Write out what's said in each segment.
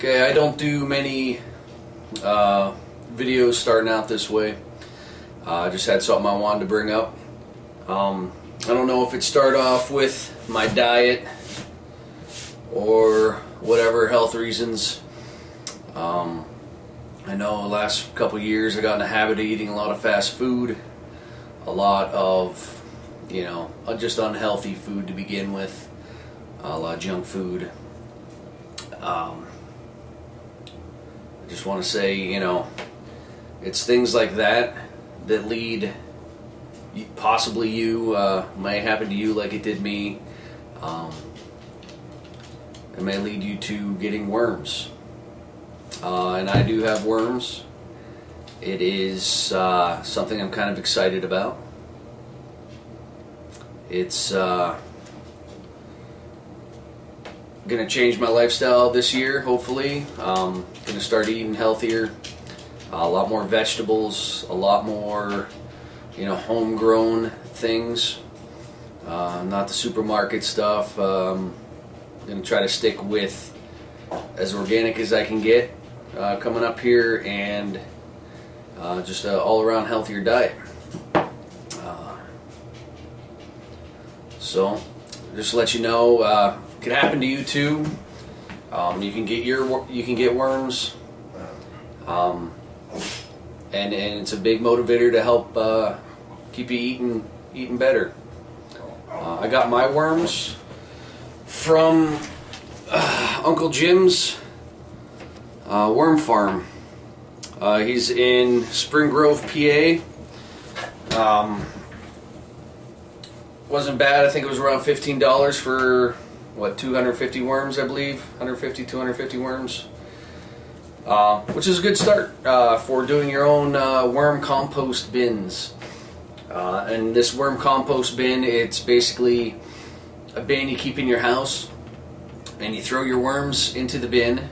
Okay, I don't do many videos starting out this way. I just had something I wanted to bring up. I don't know if it started off with my diet or whatever health reasons. I know the last couple years I got in the habit of eating a lot of fast food, a lot of, just unhealthy food to begin with, a lot of junk food. I just want to say, it's things like that that lead, possibly you, may happen to you like it did me. It may lead you to getting worms. And I do have worms. It is something I'm kind of excited about. It's going to change my lifestyle this year, hopefully. Going to start eating healthier, a lot more vegetables, a lot more, homegrown things, not the supermarket stuff. I'm going to try to stick with as organic as I can get coming up here, and just an all-around healthier diet. So, just to let you know, it could happen to you too. You can get worms, and it's a big motivator to help keep you eating better. I got my worms from Uncle Jim's worm farm. He's in Spring Grove, PA. Wasn't bad. I think it was around $15 for, what, 250 worms, I believe. 150, 250 worms. Which is a good start for doing your own worm compost bins. And this worm compost bin, it's basically a bin you keep in your house, and you throw your worms into the bin,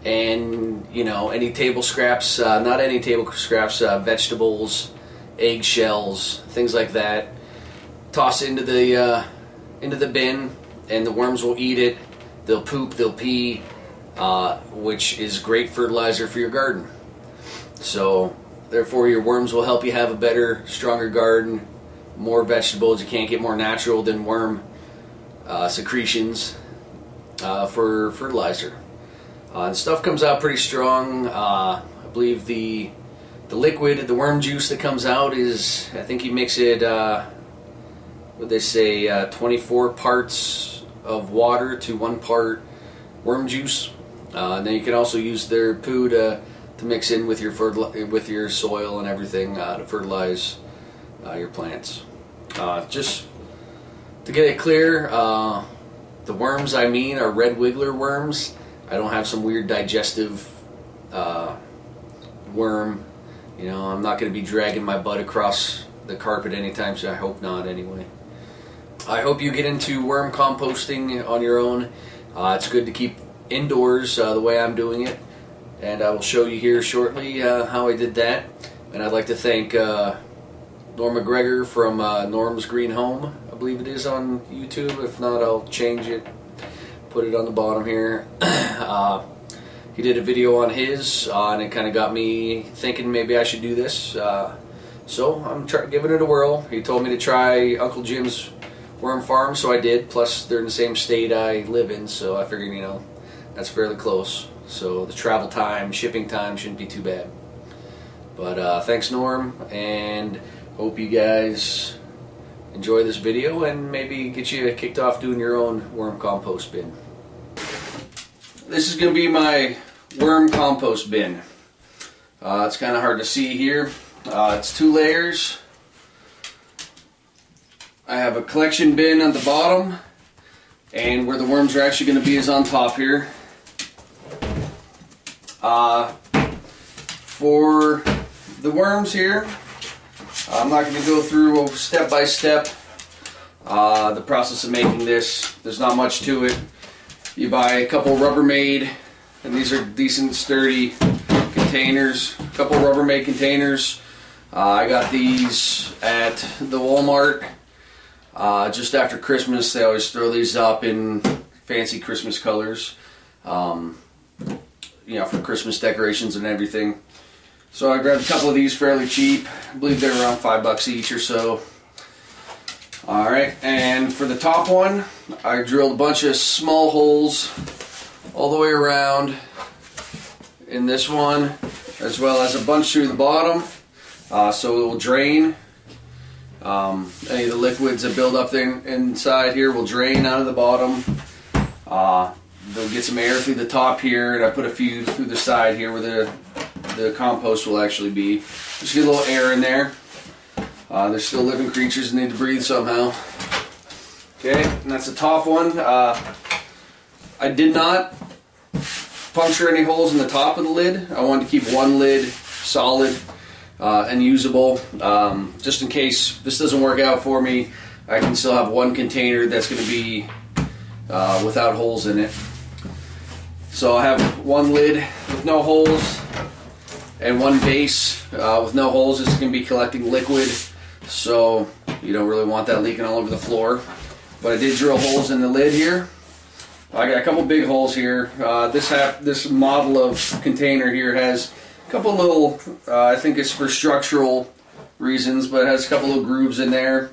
and any table scraps, not any table scraps, vegetables, eggshells, things like that, toss it into the bin, and the worms will eat it. They'll poop, they'll pee, which is great fertilizer for your garden. So therefore your worms will help you have a better, stronger garden, more vegetables. You can't get more natural than worm secretions for fertilizer. And stuff comes out pretty strong. I believe the liquid, the worm juice that comes out is, I think you mix it, what they say, 24 parts of water to 1 part worm juice. And then you can also use their poo to mix in with your soil and everything to fertilize your plants. Just to get it clear, the worms I mean are red wiggler worms. I don't have some weird digestive worm. I'm not going to be dragging my butt across the carpet anytime soon. I hope not, anyway. I hope you get into worm composting on your own. It's good to keep indoors the way I'm doing it, and I will show you here shortly how I did that. And I'd like to thank Norm McGregor from Norm's Green Home, I believe it is on YouTube. If not, I'll change it, put it on the bottom here. He did a video on his, and it kind of got me thinking maybe I should do this. So I'm giving it a whirl. He told me to try Uncle Jim's worm farm, so I did. Plus, they're in the same state I live in, so I figured, that's fairly close. So the travel time, shipping time shouldn't be too bad. But thanks, Norm, and hope you guys enjoy this video and maybe get you kicked off doing your own worm compost bin. This is going to be my worm compost bin. It's kind of hard to see here. It's 2 layers. I have a collection bin on the bottom, and where the worms are actually going to be is on top here. For the worms here, I'm not going to go through step by step the process of making this. There's not much to it. You buy a couple Rubbermaid, and these are decent sturdy containers, a couple Rubbermaid containers. I got these at the Walmart just after Christmas. They always throw these up in fancy Christmas colors. you know, for Christmas decorations and everything. So I grabbed a couple of these fairly cheap. I believe they're around $5 each or so. Alright, and for the top one, I drilled a bunch of small holes all the way around in this one, as well as a bunch through the bottom, so it will drain. Any of the liquids that build up there inside here will drain out of the bottom. They'll get some air through the top here, and I put a few through the side here where the compost will actually be. Just get a little air in there. They're still living creatures and need to breathe somehow. Okay, and that's the top one. I did not puncture any holes in the top of the lid. I wanted to keep one lid solid and usable. Just in case this doesn't work out for me, I can still have one container that's going to be without holes in it. So I have one lid with no holes and one base with no holes. It's going to be collecting liquid, so you don't really want that leaking all over the floor. But I did drill holes in the lid here. I got a couple big holes here. This model of container here has a couple little, I think it's for structural reasons, but it has a couple little grooves in there.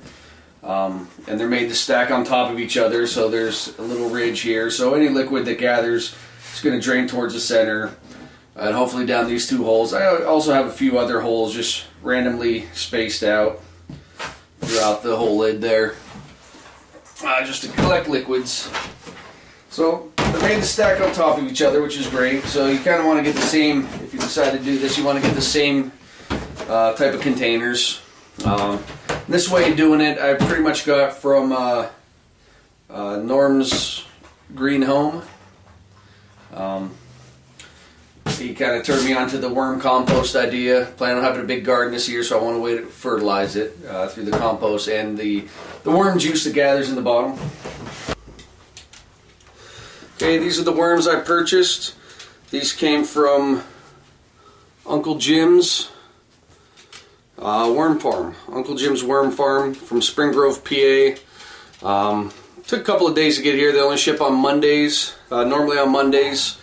And they're made to stack on top of each other, so there's a little ridge here. So any liquid that gathers is going to drain towards the center and hopefully down these two holes. I also have a few other holes just randomly spaced out throughout the whole lid there, just to collect liquids. So they're made to stack on top of each other, which is great. So you kind of want to get the same, if you decide to do this, you want to get the same type of containers. This way of doing it, I pretty much got from Norm's Green Home. He kind of turned me on to the worm compost idea. Plan on having a big garden this year, so I want a way to fertilize it through the compost and the worm juice that gathers in the bottom. Okay, these are the worms I purchased. These came from Uncle Jim's worm farm. Uncle Jim's worm farm from Spring Grove, PA. Took a couple of days to get here. They only ship on Mondays, normally on Mondays,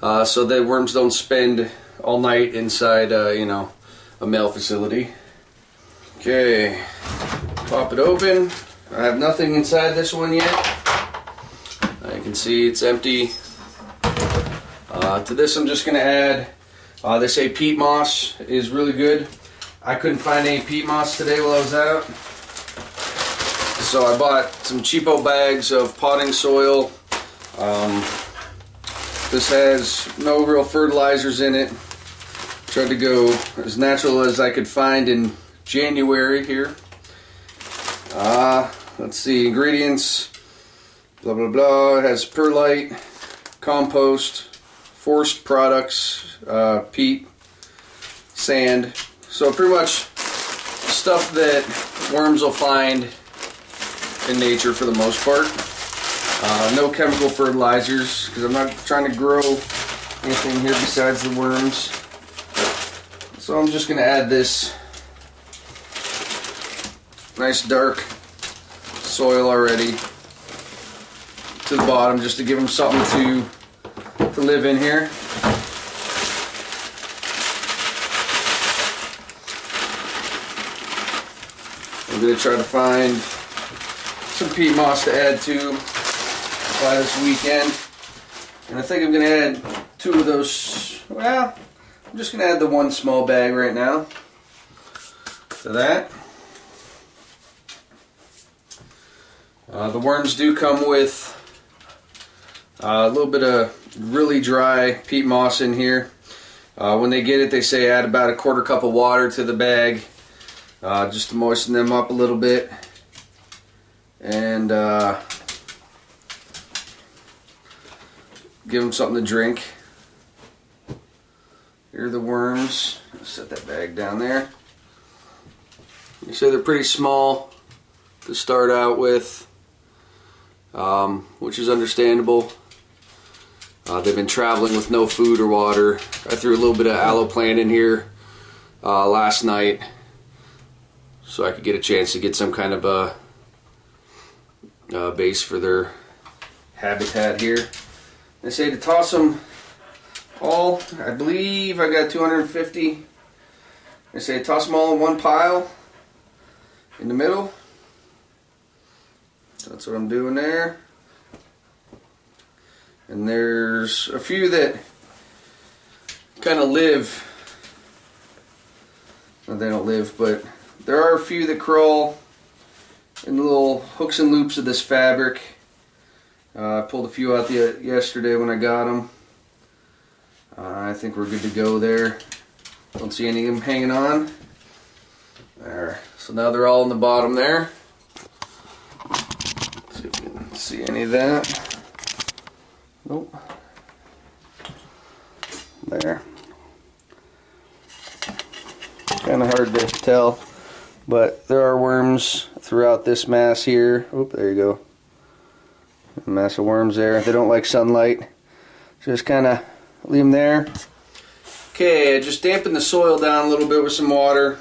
so the worms don't spend all night inside, you know, a mail facility. Okay, pop it open. I have nothing inside this one yet. You can see it's empty. To this I'm just going to add, they say peat moss is really good. I couldn't find any peat moss today while I was out, so I bought some cheapo bags of potting soil. This has no real fertilizers in it. Tried to go as natural as I could find in January here. Let's see, ingredients. Blah blah blah. It has perlite, compost, forest products, peat, sand. So pretty much stuff that worms will find in nature for the most part. No chemical fertilizers, because I'm not trying to grow anything here besides the worms. So I'm just going to add this nice dark soil already to the bottom, just to give them something to live in here. I'm going to try to find some peat moss to add to by this weekend. And I think I'm going to add 2 of those. Well, I'm just going to add the 1 small bag right now to that. The worms do come with a little bit of really dry peat moss in here. When they get it, they say add about a 1/4 cup of water to the bag, just to moisten them up a little bit. And give them something to drink. Here are the worms. Set that bag down there. You say they're pretty small to start out with, which is understandable. They've been traveling with no food or water. I threw a little bit of aloe plant in here last night so I could get a chance to get some kind of a base for their habitat here. They say to toss them all. I believe I got 250. I say toss them all in one pile in the middle. That's what I'm doing there. And there's a few that kind of live. Well, they don't live, but there are a few that crawl in the little hooks and loops of this fabric. I pulled a few out yesterday when I got them. I think we're good to go there. Don't see any of them hanging on. There. So now they're all in the bottom there. Let's see if we can see any of that. Nope. There. Kind of hard to tell, but there are worms throughout this mass here. Oop, there you go. A mass of worms there. They don't like sunlight. Just kind of leave them there. Okay, I just dampened the soil down a little bit with some water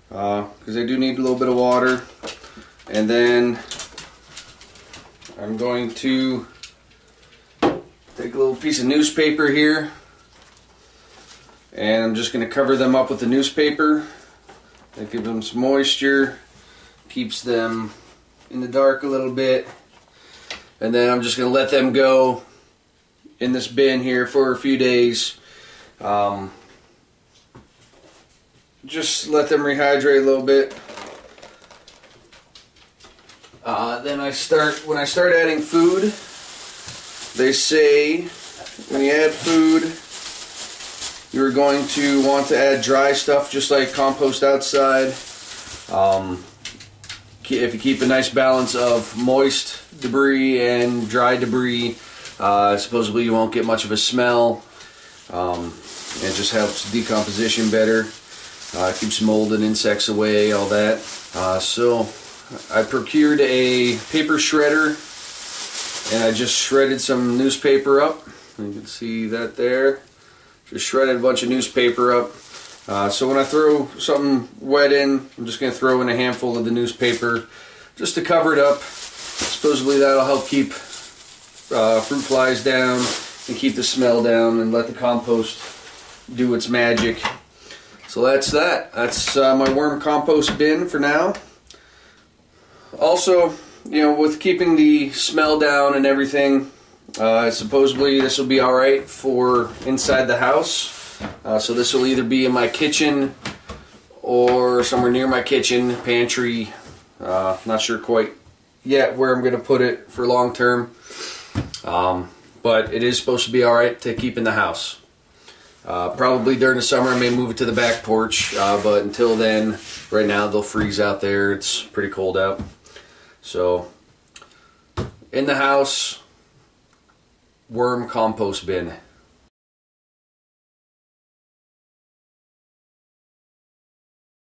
because they do need a little bit of water. And then I'm going to take a little piece of newspaper here, and I'm just going to cover them up with the newspaper. That gives them some moisture, keeps them in the dark a little bit, and then I'm just going to let them go in this bin here for a few days. Just let them rehydrate a little bit. Then when I start adding food, they say when you add food, you're going to want to add dry stuff, just like compost outside. If you keep a nice balance of moist debris and dry debris, supposedly you won't get much of a smell. It just helps decomposition better. Keeps mold and insects away, all that. So I procured a paper shredder, and I just shredded some newspaper up. You can see that there. Just shredded a bunch of newspaper up. So when I throw something wet in, I'm just going to throw in a handful of the newspaper just to cover it up. Supposedly that'll help keep fruit flies down and keep the smell down and let the compost do its magic. So that's that. That's my worm compost bin for now. Also, you know, with keeping the smell down and everything, supposedly this will be alright for inside the house. So this will either be in my kitchen or somewhere near my kitchen, pantry. Not sure quite yet where I'm going to put it for long term. But it is supposed to be alright to keep in the house. Probably during the summer I may move it to the back porch, but until then, right now they'll freeze out there. It's pretty cold out. So, in the house, worm compost bin.